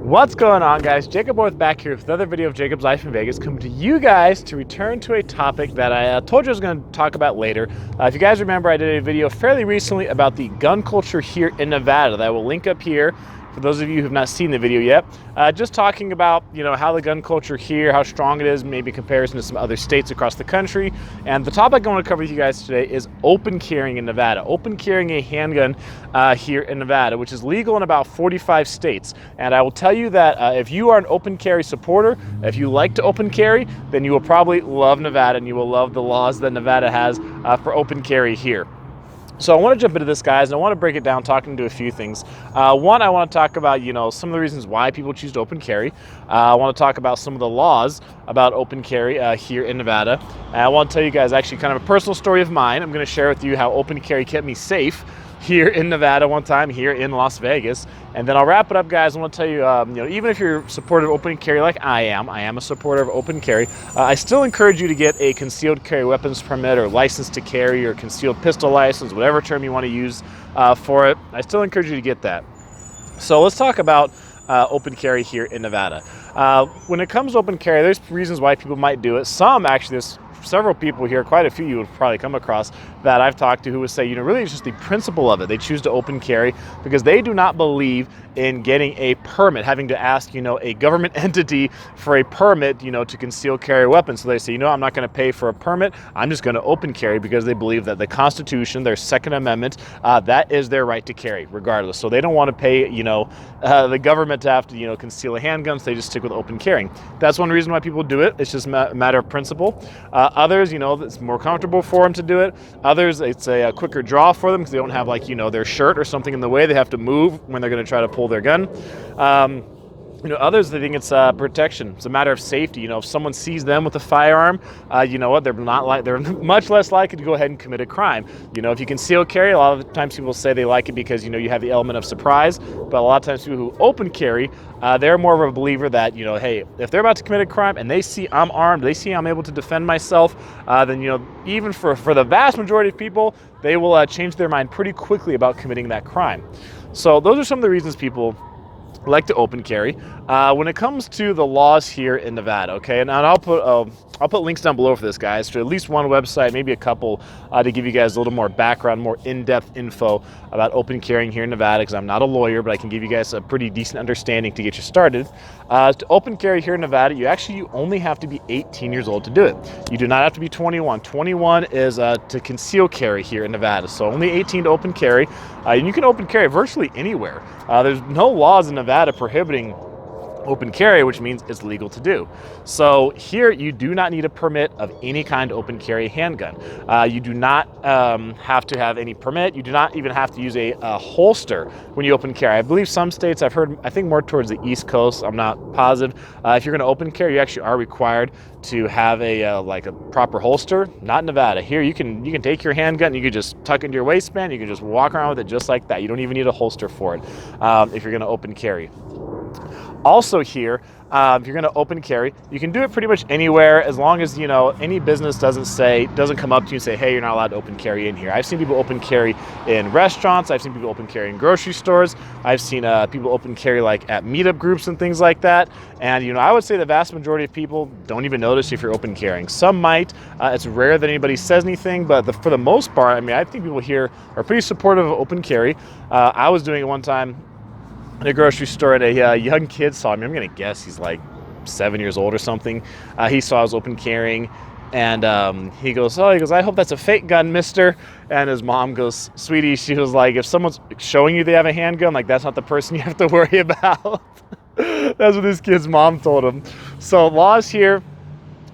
What's going on, guys? Jacob back here with another video of Jacob's Life in Vegas, coming to you guys to return to a topic that I told you I was going to talk about later. If you guys remember, I did a video fairly recently about the gun culture here in Nevada that I will link up here for those of you who have not seen the video yet. Just talking about, how the gun culture here, how strong it is, maybe in comparison to some other states across the country. And the topic I want to cover with you guys today is open carrying in Nevada. Open carrying a handgun here in Nevada, which is legal in about 45 states. And I will tell you that if you are an open carry supporter, if you like to open carry, then you will probably love Nevada and you will love the laws that Nevada has for open carry here. So I want to jump into this, guys, and I want to break it down talking to a few things. One, I want to talk about, some of the reasons why people choose to open carry. I want to talk about some of the laws about open carry here in Nevada. And I want to tell you guys actually kind of a personal story of mine. I'm going to share with you how open carry kept me safe here in Nevada one time, here in Las Vegas. And then I'll wrap it up, guys. I want to tell you, even if you're a supporter of open carry like I am a supporter of open carry, I still encourage you to get a concealed carry weapons permit or license to carry or concealed pistol license, whatever term you want to use for it. I still encourage you to get that. So let's talk about open carry here in Nevada. When it comes to open carry, there's reasons why people might do it. Some, actually, there's several people here, quite a few you would probably come across that I've talked to who would say, really it's just the principle of it. They choose to open carry because they do not believe in getting a permit, having to ask, a government entity for a permit, to conceal carry weapons. So they say, I'm not going to pay for a permit. I'm just going to open carry because they believe that the Constitution, their Second Amendment, that is their right to carry regardless. So they don't want to pay, the government to have to, conceal a handgun. So they just stick with open carrying. That's one reason why people do it. It's just a matter of principle. Others, it's more comfortable for them to do it. Others, it's a quicker draw for them because they don't have their shirt or something in the way. They have to move when they're going to try to pull their gun. Others, they think it's protection. It's a matter of safety. If someone sees them with a firearm, they're much less likely to go ahead and commit a crime. If you conceal carry, a lot of the times people say they like it because, you have the element of surprise. But a lot of times people who open carry, they're more of a believer that, hey, if they're about to commit a crime and they see I'm armed, they see I'm able to defend myself, then, even for the vast majority of people, they will change their mind pretty quickly about committing that crime. So those are some of the reasons people like to open carry. When it comes to the laws here in Nevada, okay, and I'll put links down below for this, guys, to at least one website, maybe a couple, to give you guys a little more background, more in-depth info about open carrying here in Nevada, because I'm not a lawyer, but I can give you guys a pretty decent understanding to get you started. To open carry here in Nevada, you only have to be 18 years old to do it. You do not have to be 21. 21 is to conceal carry here in Nevada, so only 18 to open carry. And you can open carry virtually anywhere. There's no laws in Nevada prohibiting open carry, which means it's legal to do. So here you do not need a permit of any kind to open carry a handgun. You do not have to have any permit. You do not even have to use a holster when you open carry. I believe some states, I've heard, I think more towards the East Coast, I'm not positive. If you're going to open carry, you actually are required to have a proper holster. Not in Nevada. Here you can take your handgun, you can just tuck it into your waistband, you can just walk around with it just like that. You don't even need a holster for it if you're going to open carry. Also here, if you're going to open carry, you can do it pretty much anywhere as long as, any business doesn't come up to you and say, hey, you're not allowed to open carry in here. I've seen people open carry in restaurants. I've seen people open carry in grocery stores. I've seen people open carry at meetup groups and things like that. And, I would say the vast majority of people don't even notice if you're open carrying. Some might. It's rare that anybody says anything, but for the most part, I think people here are pretty supportive of open carry. I was doing it one time in a grocery store, and a young kid saw me. I'm going to guess he's 7 years old or something. He saw I was open carrying, and he goes, I hope that's a fake gun, mister. And his mom goes, sweetie, she was like, if someone's showing you they have a handgun, that's not the person you have to worry about. That's what this kid's mom told him. So laws here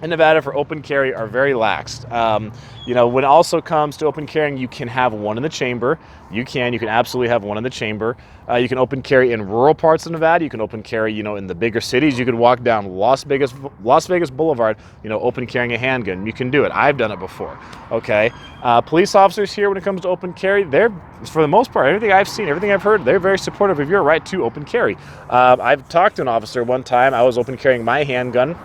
in Nevada for open carry are very lax. When it also comes to open carrying, you can have one in the chamber. You can absolutely have one in the chamber. You can open carry in rural parts of Nevada. You can open carry, in the bigger cities. You could walk down Las Vegas Boulevard, open carrying a handgun. You can do it. I've done it before. Okay. Police officers here, when it comes to open carry, they're, for the most part, everything I've seen, everything I've heard, they're very supportive of your right to open carry. I've talked to an officer one time. I was open carrying my handgun.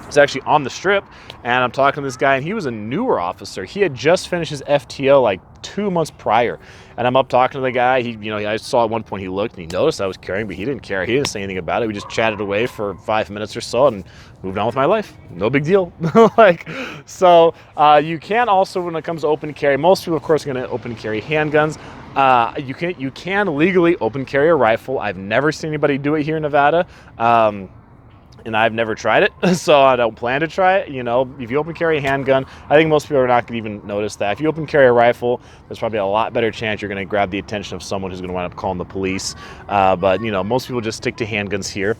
It's actually on the strip, and I'm talking to this guy, and he was a newer officer. He had just finished his FTO 2 months prior. And I'm up talking to the guy. I saw at one point he looked and he noticed I was carrying, but he didn't care. He didn't say anything about it. We just chatted away for 5 minutes or so and moved on with my life. No big deal. You can also, when it comes to open carry, most people, of course, are going to open carry handguns. You can legally open carry a rifle. I've never seen anybody do it here in Nevada. And I've never tried it, so I don't plan to try it. If you open carry a handgun, I think most people are not going to even notice that. If you open carry a rifle, there's probably a lot better chance you're going to grab the attention of someone who's going to wind up calling the police. But most people just stick to handguns here.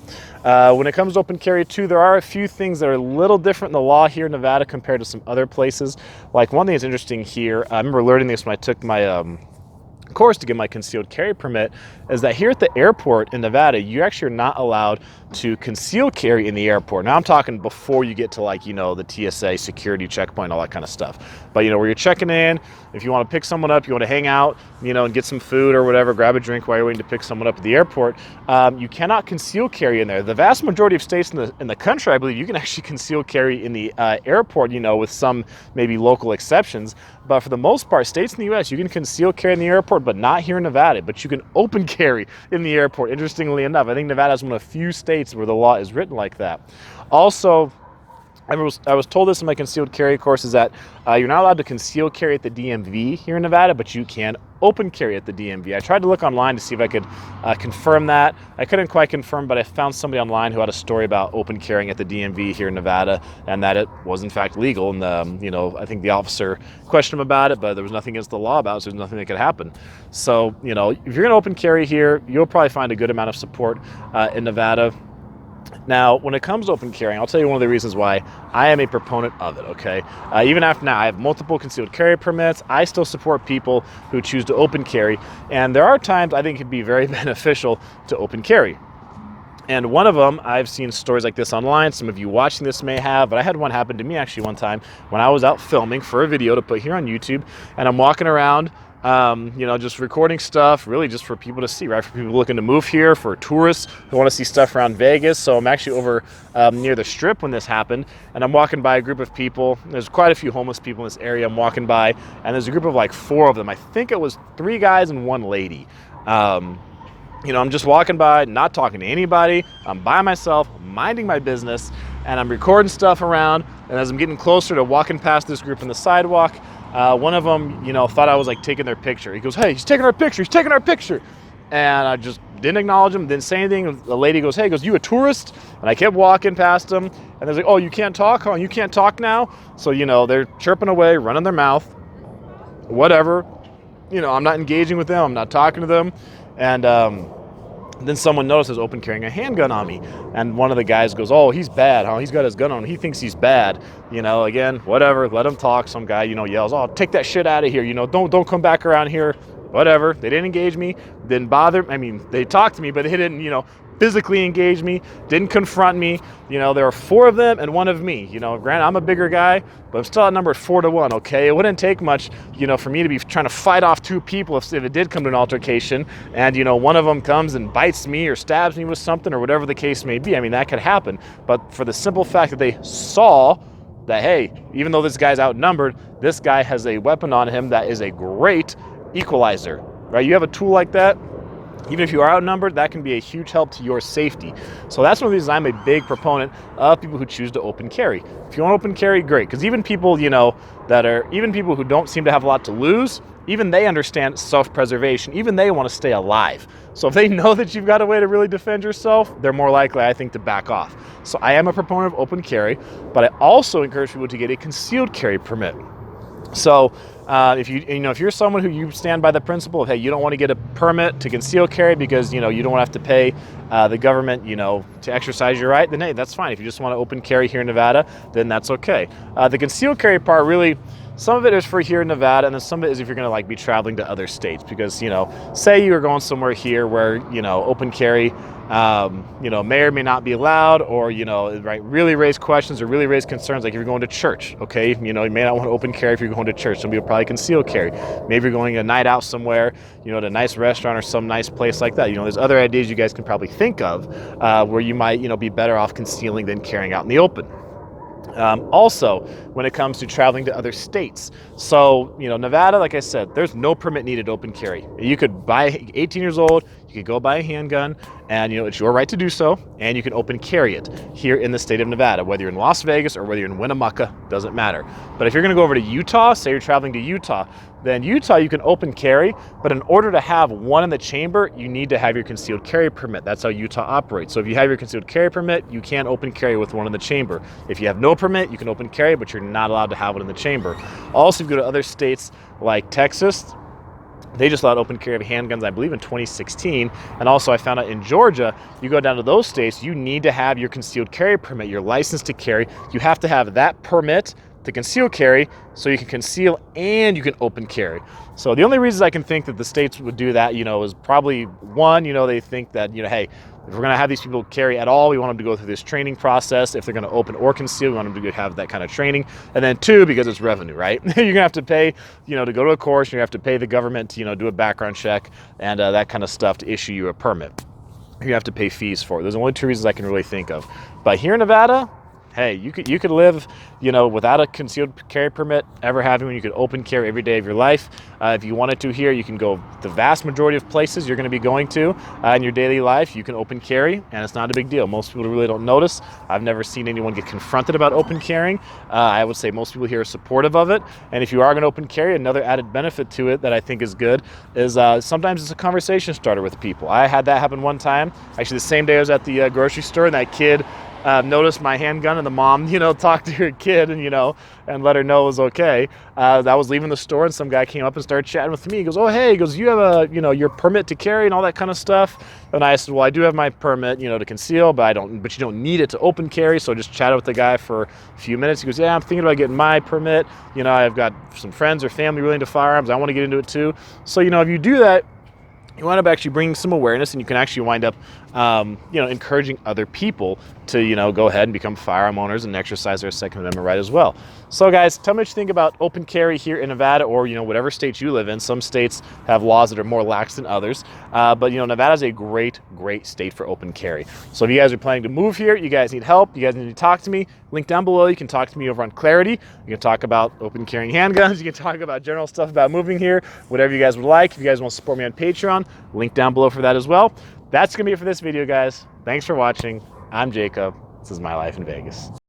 When it comes to open carry too, there are a few things that are a little different in the law here in Nevada compared to some other places. Like one thing that's interesting here, I remember learning this when I took my course to get my concealed carry permit, is that here at the airport in Nevada, you actually are not allowed to conceal carry in the airport. Now I'm talking before you get to the TSA security checkpoint, all that kind of stuff. But where you're checking in, if you want to pick someone up, you want to hang out, and get some food or whatever, grab a drink while you're waiting to pick someone up at the airport, you cannot conceal carry in there. The vast majority of states in the country, I believe, you can actually conceal carry in the airport, with some maybe local exceptions. But for the most part, states in the U.S., you can conceal carry in the airport, but not here in Nevada. But you can open carry in the airport, interestingly enough. I think Nevada is one of the few states where the law is written like that. Also, I was told this in my concealed carry course, is that you're not allowed to conceal carry at the DMV here in Nevada, but you can open carry at the DMV. I tried to look online to see if I could confirm that. I couldn't quite confirm, but I found somebody online who had a story about open carrying at the DMV here in Nevada, and that it was in fact legal. And I think the officer questioned him about it, but there was nothing against the law about it, so there's nothing that could happen. So if you're going to open carry here, you'll probably find a good amount of support in Nevada. Now, when it comes to open carrying, I'll tell you one of the reasons why I am a proponent of it, okay? Even after now, I have multiple concealed carry permits. I still support people who choose to open carry. And there are times I think it could be very beneficial to open carry. And one of them, I've seen stories like this online. Some of you watching this may have, but I had one happen to me actually one time when I was out filming for a video to put here on YouTube. And I'm walking around, just recording stuff, really just for people to see, right? For people looking to move here, for tourists who want to see stuff around Vegas. So I'm actually over near the Strip when this happened, and I'm walking by a group of people. There's quite a few homeless people in this area. I'm walking by, and there's a group of 4 of them. I think it was 3 guys and 1 lady. I'm just walking by, not talking to anybody. I'm by myself, minding my business, and I'm recording stuff around. And as I'm getting closer to walking past this group on the sidewalk, one of them, thought I was taking their picture. He goes, "Hey, he's taking our picture. He's taking our picture." And I just didn't acknowledge him, didn't say anything. The lady goes, "Hey," goes, "You a tourist?" And I kept walking past him. And they're like, "Oh, you can't talk? Oh, you can't talk now?" So, they're chirping away, running their mouth, whatever. I'm not engaging with them. I'm not talking to them. And then someone notices open carrying a handgun on me. And one of the guys goes, "Oh, he's bad, huh? He's got his gun on. He thinks he's bad." Again, whatever, let him talk. Some guy, yells, "Oh, take that shit out of here. Don't come back around here." Whatever. They didn't engage me, didn't bother. I mean, they talked to me, but they didn't, physically engage me, didn't confront me. There were 4 of them and 1 of me. Granted, I'm a bigger guy, but I'm still outnumbered 4-1, okay? It wouldn't take much, for me to be trying to fight off 2 people if it did come to an altercation, and, one of them comes and bites me or stabs me with something or whatever the case may be. I mean, that could happen. But for the simple fact that they saw that, hey, even though this guy's outnumbered, this guy has a weapon on him that is a great equalizer, right? You have a tool like that, even if you are outnumbered, that can be a huge help to your safety. So that's one of the reasons I'm a big proponent of people who choose to open carry. If you want to open carry, great. Because even people, even people who don't seem to have a lot to lose, even they understand self-preservation. Even they want to stay alive. So if they know that you've got a way to really defend yourself, they're more likely, I think, to back off. So I am a proponent of open carry, but I also encourage people to get a concealed carry permit. So if you're someone who you stand by the principle of, hey, you don't want to get a permit to conceal carry because, you don't want to have to pay the government, to exercise your right, then hey, that's fine. If you just want to open carry here in Nevada, then that's okay. The concealed carry part, really, some of it is for here in Nevada, and then some of it is if you're going to be traveling to other states, because, say you are going somewhere here where, open carry, may or may not be allowed, or, right, really raise questions or really raise concerns, like if you're going to church, okay, you may not want to open carry if you're going to church. Some people probably conceal carry. Maybe you're going a night out somewhere, at a nice restaurant or some nice place like that. There's other ideas you guys can probably think of where you might, be better off concealing than carrying out in the open. Also, when it comes to traveling to other states, so Nevada, like I said, there's no permit needed to open carry. You could buy 18 years old, you could go buy a handgun, and it's your right to do so, and you can open carry it here in the state of Nevada, whether you're in Las Vegas or whether you're in Winnemucca, doesn't matter. But if you're going to go over to Utah, say you're traveling to Utah, then Utah you can open carry, but in order to have one in the chamber, you need to have your concealed carry permit. That's how Utah operates. So if you have your concealed carry permit, you can't open carry with one in the chamber. If you have no permit, you can open carry, but you're not allowed to have one in the chamber. Also, if you go to other states like Texas, they just allowed open carry of handguns, I believe, in 2016. And also, I found out in Georgia, you go down to those states, you need to have your concealed carry permit, your license to carry. You have to have that permit to conceal carry, so you can conceal and you can open carry. So the only reasons I can think that the states would do that, is probably one, they think that, hey, if we're going to have these people carry at all, we want them to go through this training process. If they're going to open or conceal, we want them to have that kind of training. And then two, because it's revenue, right? You're going to have to pay, to go to a course. You have to pay the government to, do a background check and that kind of stuff to issue you a permit. You have to pay fees for it. Those are the only two reasons I can really think of. But here in Nevada, hey, you could live, without a concealed carry permit, ever having one. You could open carry every day of your life. If you wanted to here, you can go the vast majority of places you're going to be going to in your daily life. You can open carry, and it's not a big deal. Most people really don't notice. I've never seen anyone get confronted about open carrying. I would say most people here are supportive of it. And if you are going to open carry, another added benefit to it that I think is good is sometimes it's a conversation starter with people. I had that happen one time. Actually, the same day I was at the grocery store, and that kid noticed my handgun, and the mom, talked to her kid and let her know it was okay. I was leaving the store, and some guy came up and started chatting with me. He goes, "Oh, hey," he goes, "you have a, your permit to carry and all that kind of stuff?" And I said, "Well, I do have my permit, to conceal, but you don't need it to open carry." So I just chatted with the guy for a few minutes. He goes, "Yeah, I'm thinking about getting my permit. I've got some friends or family really into firearms. I want to get into it too." So, if you do that, you wind up actually bringing some awareness, and you can actually wind up, encouraging other people to, go ahead and become firearm owners and exercise their Second Amendment right as well. So guys, tell me what you think about open carry here in Nevada, or, whatever state you live in. Some states have laws that are more lax than others, but, Nevada's a great state for open carry. So if you guys are planning to move here, you guys need help, you guys need to talk to me, link down below. You can talk to me over on Clarity. You can talk about open carrying handguns. You can talk about general stuff about moving here, whatever you guys would like. If you guys want to support me on Patreon, link down below for that as well. That's going to be it for this video, guys. Thanks for watching. I'm Jacob. This is My Life in Vegas.